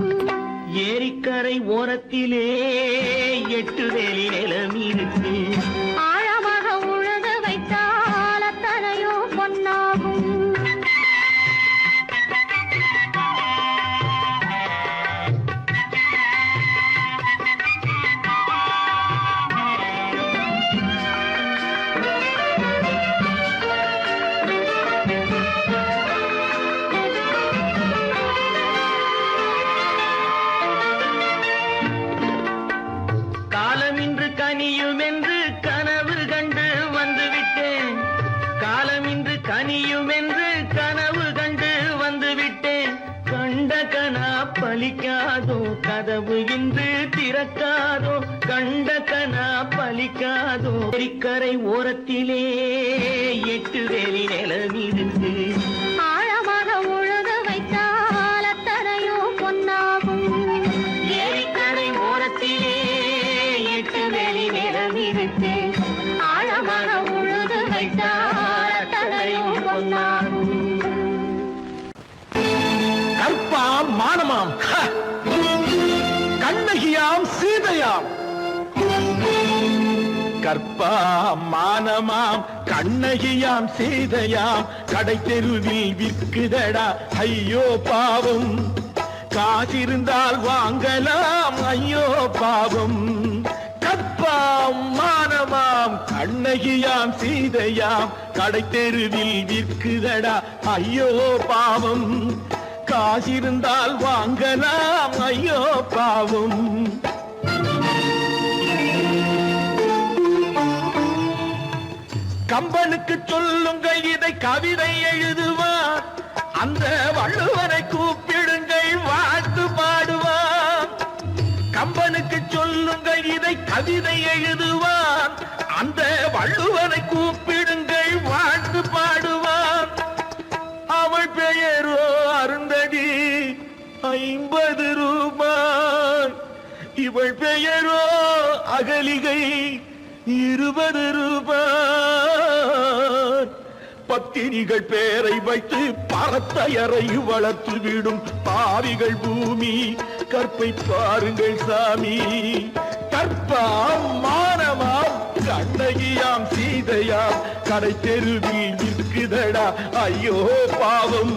ஏரிக்கரை ஓரத்திலே 8 வேலி நிலம் இருக்கு. ஆழமாக உழுது வைத்தால் அத்தனையோ பொன்னாகும். காலமின்று கனியும் என்று கனவு கண்டு வந்துவிட்டேன். காலமின்று கனியும் என்று கனவு கண்டு வந்துவிட்டேன். கண்ட கனா பலிக்காதோ, கதவு இன்று திறக்காதோ. கண்ட கனா பலிக்காதோ. ஏரிக்கரை ஓரத்திலே 8 வேலி நிலம் இருக்கு. ஆழமாக உழுது வைத்தால் அத்தனையோ பொன்னாகும். ஏரிக்கரை ஓரத்திலே 8 வேலி நிலம் இருக்கு. ஆழமாக உழுது வைத்தால் அத்தனையோ பொன்னாகும். கற்பாம் மானமாம் கண்ணகியாம் சீதையாம். கற்பாம் மானமாம் கண்ணகியாம் சீதையாம். கடை தெருவில் விற்குதடா ஐயோ பாவம். காசிருந்தால் வாங்கலாம் ஐயோ பாவம். கற்பாம் மானமாம் கண்ணகியாம் சீதையாம். கடை தெருவில் விற்குதடா ஐயோ பாவம். காசிருந்தால் வாங்கலாம் ஐயோ பாவம். கம்பனுக்கு சொல்லுங்கள் இதை கவிதை எழுதுவார். அந்த வள்ளுவரை கூப்பிடுங்கள் வாழ்த்து பாடுவார். கம்பனுக்கு சொல்லுங்கள் இதை கவிதை எழுதுவார். அந்த வள்ளுவரை கூப்பிடுங்கள் வாழ்த்து பாடுவார். அவள் பெயரோ அருந்ததி 50 ரூபாய். இவள் பெயரோ அகலிகை 20 ரூபாய். பத்தினிகள் பேரை வைத்து பரத்தையரை வளர்த்து விடும் பாவிகள் பூமி. கற்பை பாருங்கள் சாமி. கற்பாம் மானமாம் கண்ணகியாம் சீதையாம். கடை தெருவில் விற்குதடா ஐயோ பாவம்.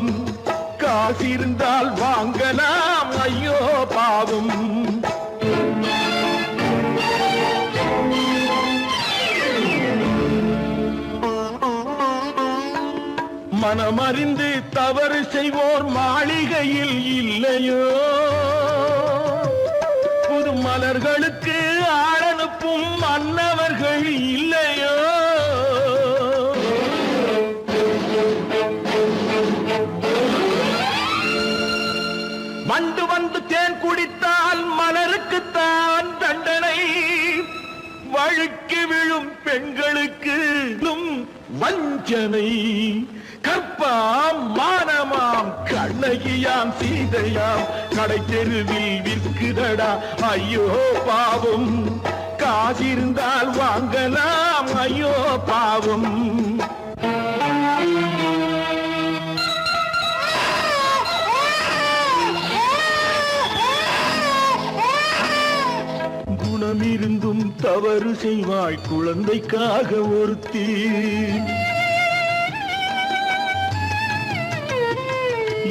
காசிருந்தால் வாங்கலாம் ஐயோ பாவம். மனமறிந்து தவறு செய்வோர் மாளிகையில் இல்லையோ. புது மலர்களுக்கு ஆளனுப்பும் மன்னவர்கள் இல்லையோ. வண்டு வந்து தேன் குடித்தால் மலருக்குத்தான் தண்டனை. வழுக்கி விழும் பெண்களுக்கு வஞ்சனை. கற்பாம் மானமாம் கண்ணகியாம் சீதையாம். கடை தெருவில் விற்குதடா ஐயோ பாவம். காசிருந்தால் வாங்கலாம் ஐயோ பாவம். குணமிருந்தும் தவறு செய்வாய் குழந்தைக்காக ஒருத்தி.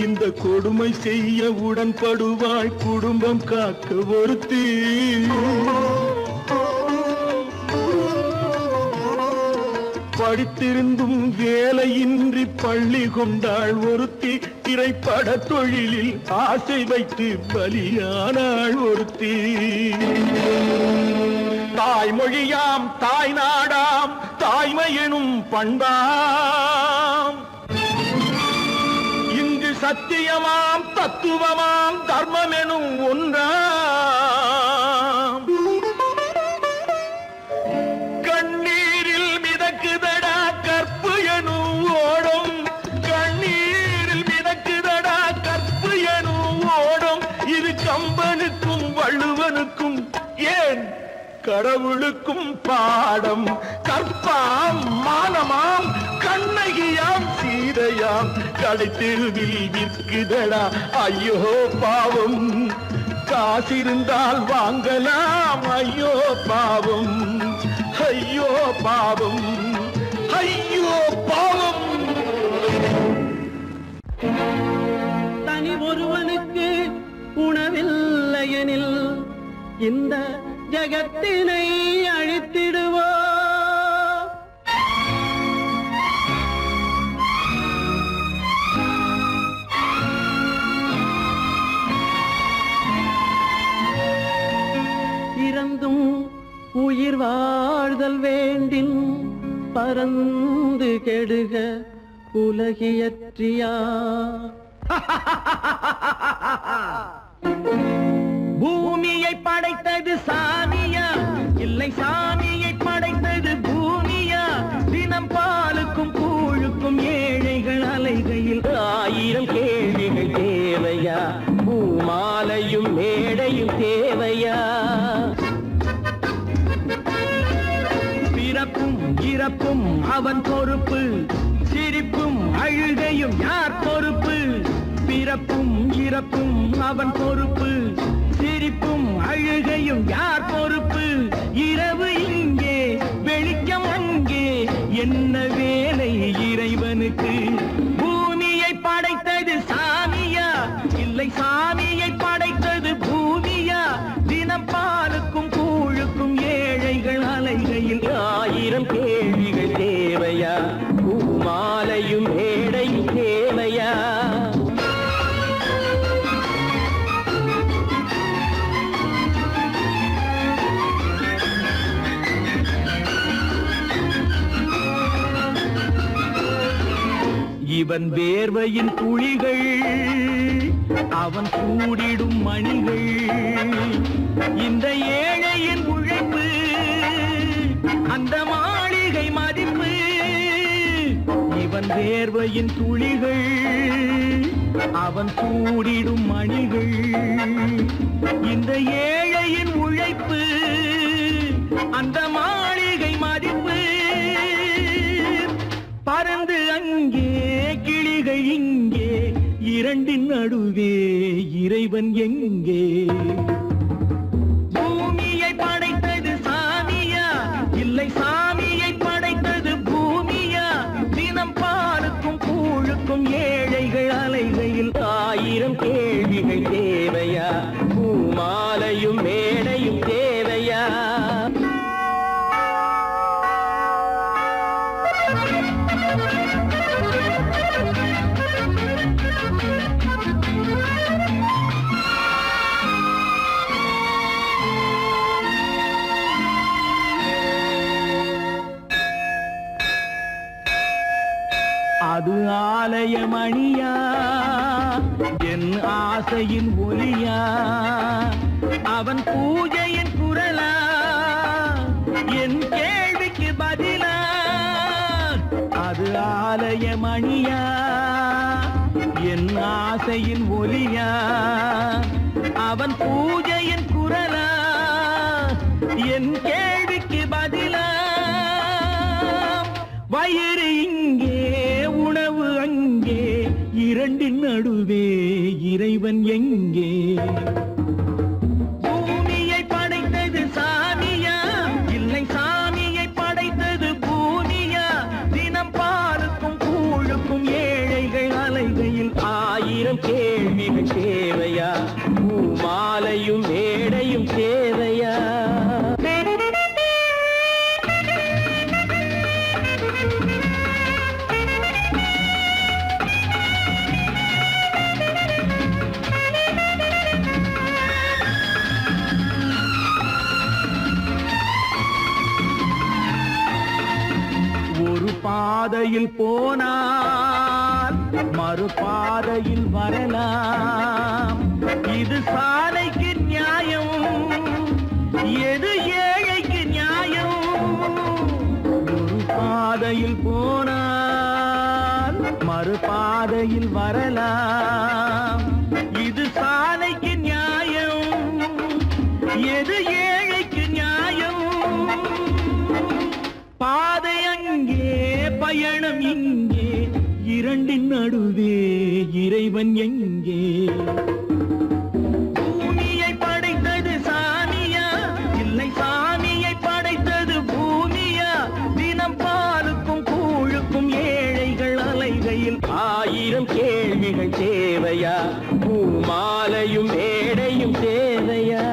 இந்த கொடுமை செய்ய உடன்படுவாய் குடும்பம் காக்க ஒருத்தி. படித்திருந்தும் வேலையின்றி பள்ளி கொண்டாள் ஒருத்தி. திரைப்பட தொழிலில் ஆசை வைத்து பலியானாள் ஒருத்தி. தாய்மொழியாம் தாய் நாடாம் தாய்மையெனும் பண்பாம் இங்கு சத்தியமாம் தத்துவமாம் தர்மமெனும் ஒன்றாம் கண்ணீரில் மிதக்குதடா கற்பு எனும் ஓடும் கண்ணீரில் மிதக்குதடா கற்பு எனும் ஓடும் இது கம்பனுக்கும் வள்ளுவனுக்கும் ஏன் கடவுளுக்கும் பாடம் கற்பாம் மானமாம் கண்ணகியாம் சீதையாம் கடைத்தெருவில் விற்குதடா ஐயோ பாவம் காசிருந்தால் வாங்கலாம் ஐயோ பாவம் ஐயோ பாவம் ஐயோ பாவம் தனி ஒருவனுக்கு உணவில்லையெனில் இந்த ஜகத்தினை அழித்திடுவோ இறந்தும் உயிர் வாழ்தல் வேண்டின் பறந்து கெடுக உலகியற்றியா பூமியை படைத்தது சாமியா இல்லை சாமியை படைத்தது பூமியா தினம் பாலுக்கும் கூழுக்கும் ஏழைகள் அலைகையில் 1000 கேள்விகள் தேவையா பூமாலையும் மேடையும் தேவையா பிறப்பும் இறப்பும் அவன் பொறுப்பு சிரிப்பும் அழுகையும் யார் பொறுப்பு பிறப்பும் இறப்பும் அவன் பொறுப்பு சிரிப்பும் அழுகையும் யார் பொறுப்பு இரவு இங்கே வெளிச்சம் அங்கே என்ன வேலை இறைவனுக்கு பூமியை படைத்தது சாமியா இல்லை சாமியை படைத்தது பூமியா தினம் பாலுக்கும் கூழுக்கும் ஏழைகள் அலைகையில் 1000 கேள்விகள் தேவையா பூமாலையும் மேடையும் தேவையா இவன் வேர்வையின் துளிகள் அவன் கூடிடும் மணிகள் இந்த ஏழையின் உழைப்பு அந்த மாளிகை மதிப்பு இவன் வேர்வையின் துளிகள் அவன் கூடிடும் மணிகள் இந்த ஏழையின் உழைப்பு அந்த மாளிகை மதிப்பு பறந்து அங்கே கிளிகை இங்கே இரண்டின் நடுவே இறைவன் எங்கே பூமியை படைத்தது சாமியா இல்லை சாமியை படைத்தது பூமியா தினம் பாலுக்கும் கூழுக்கும் ஏழைகள் அலைகையில் 1000 கேள்விகள் தேவையா பூமாலையும் மேடையும் தேவையா அது ஆலயமணியா என் ஆசையின் ஒலியா அவன் பூஜையின் குரலா என் கேள்விக்கு பதிலா அது ஆலயமணியா என் ஆசையின் ஒலியா அவன் பூஜையின் குரலா என் கேள்விக்கு பதிலா வயிறு இங்கே உணவு அங்கே இரண்டின் நடுவே இறைவன் எங்கே பூமியை படைத்தது சாமியா இல்லை சாமியை படைத்தது பூமியா தினம் பாலுக்கும் கூழுக்கும் ஏழைகள் அலைகையில் 1000 கேள்விகள் தேவையா பூமாலையும் மேடையும் தேவையா பாதையில் போனால் மறுபாதையில் வரலாம். இது சாலைக்கு நியாயம், எது ஏழைக்கு நியாயம்? ஒரு பாதையில் போனால் மறுபாதையில் வரலாம். இது சாலைக்கு நியாயம், எது ஏழைக்கு நியாயம்? பாதை அங்கே, பயணம் இங்கே, இரண்டின் நடுவே இறைவன் எங்கே? பூமியை படைத்தது சாமியா, இல்லை சாமியை படைத்தது பூமியா? தினம் பாலுக்கும் கூழுக்கும் ஏழைகள் அலைகையில் 1000 கேள்விகள் தேவையா? பூமாலையும் மேடையும் தேவையா?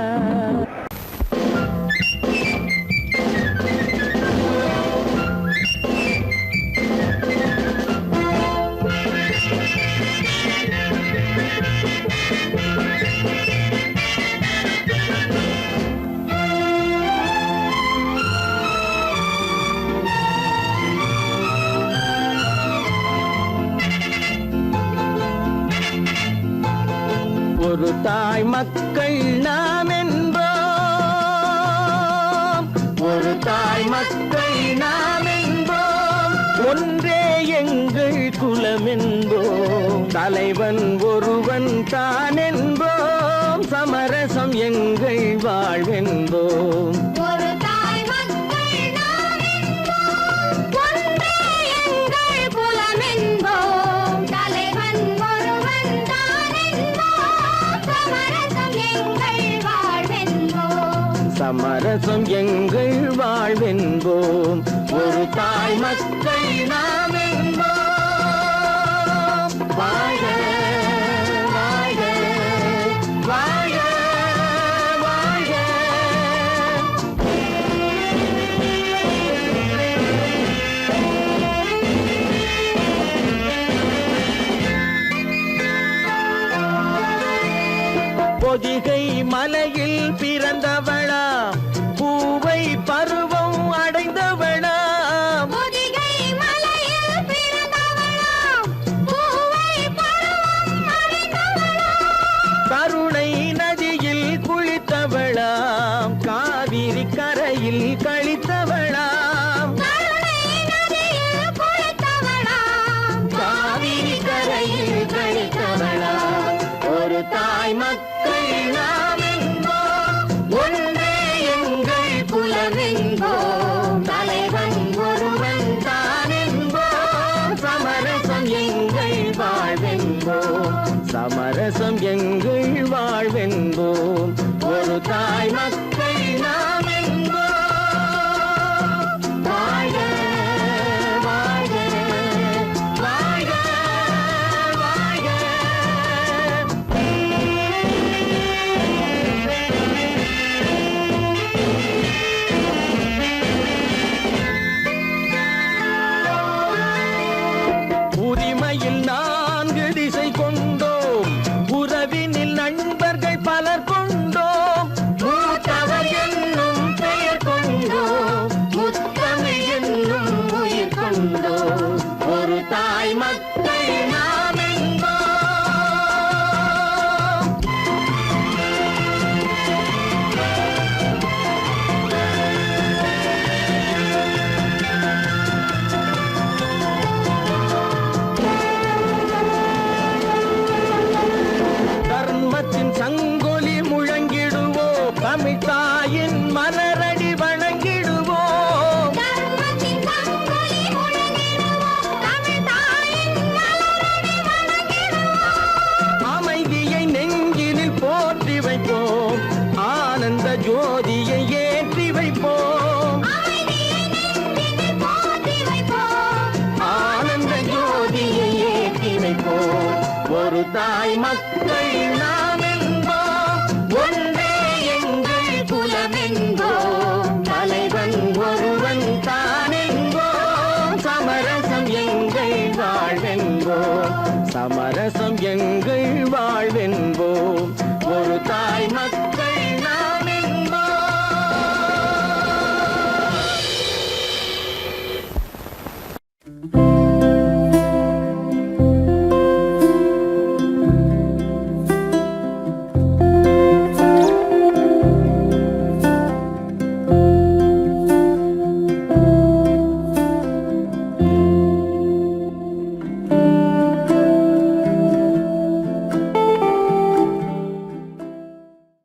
ஒரு தாய் மக்கள் நாம் என்போம், ஒரு தாய் மக்கள் நாம் என்போம், ஒன்றே எங்கள் குலம் என்போம், தலைவன் ஒருவன் தான் என்போம், சமரசம் எங்கள் வாழ்வென்போம். ஒரு தாய் மக்கள் நாம் என்போம், ஒன்றே எங்கள் குலம் என்போம், தலைவன் ஒருவன் தான் என்போம், சமரசம் எங்கள் வாழ்வென்போம். சமரசம் எங்கள் வாழ்வென்போம். ஒரு தாய் மக்கள் நாம் என்போம். வாழ்க வாழ்க வாழ்க வாழ்க. பொதிகை மலையில் பிறந்தவளா, பூவை பருவம் அடைந்தவளா? பொதிகை மலையில் பிறந்தவளாம், பூவை பருவம் அடைந்தவளாம். கருணை நதியில் குளித்தவளாம், காவிரி கரையில் கழித்தவளாம். கருணை நதியில் குளித்தவளாம், காவிரி கரையில் கழித்தவளாம். ஒரு தாய் மக்கள் நாம் என்போம், ஒன்றே எங்கள் குலம் என்போம், தலைவன் ஒருவன் தான் என்போம், சமரசம் எங்கள் வாழ்வென்போம், சமரசம் எங்கள் வாழ்வென்போம். ஒரு தாய் மக்கள் நாம் என்போம். வாழ்க வாழ்க வாழ்க வாழ்க. உரிமையில் 4 திசை கொண்டோம், உறவினில் நண்பர்கள் பலர் கொண்டோம், மூத்தவர் என்னும் பெயர் கொண்டோம், முத்தமிழ் என்னும் உயிர் கொண்டோம். ஒரு தாய் மக்கள் நாம் என்போம். தர்மத்தின் சங்கொலி முழங்கிடுவோம், தமிழ் தாயின் மலரடி வணங்கிடுவோம். தர்மத்தின் சங்கொலி முழங்கிடுவோம், தமிழ் தாயின் மலரடி வணங்கிடுவோம். அமைதியை நெஞ்சினில் போற்றி வைப்போம், ஆனந்த ஜோதியை ஏற்றி வைப்போம். அமைதியை நெஞ்சினில் போற்றி வைப்போம், ஆனந்த ஜோதியை ஏற்றி வைப்போம். ஒரு தாய் மக்கள் நாம் என்போம், ஒன்றே எங்கள் குலம் என்போம், தலைவன் ஒருவன் தான் என்போம், சமரசம் எங்கள் வாழ்வென்போம், சமரசம் எங்கள் வாழ்வென்போம். ஒரு தாய் மக்கள் நாம் என்போம். ஆ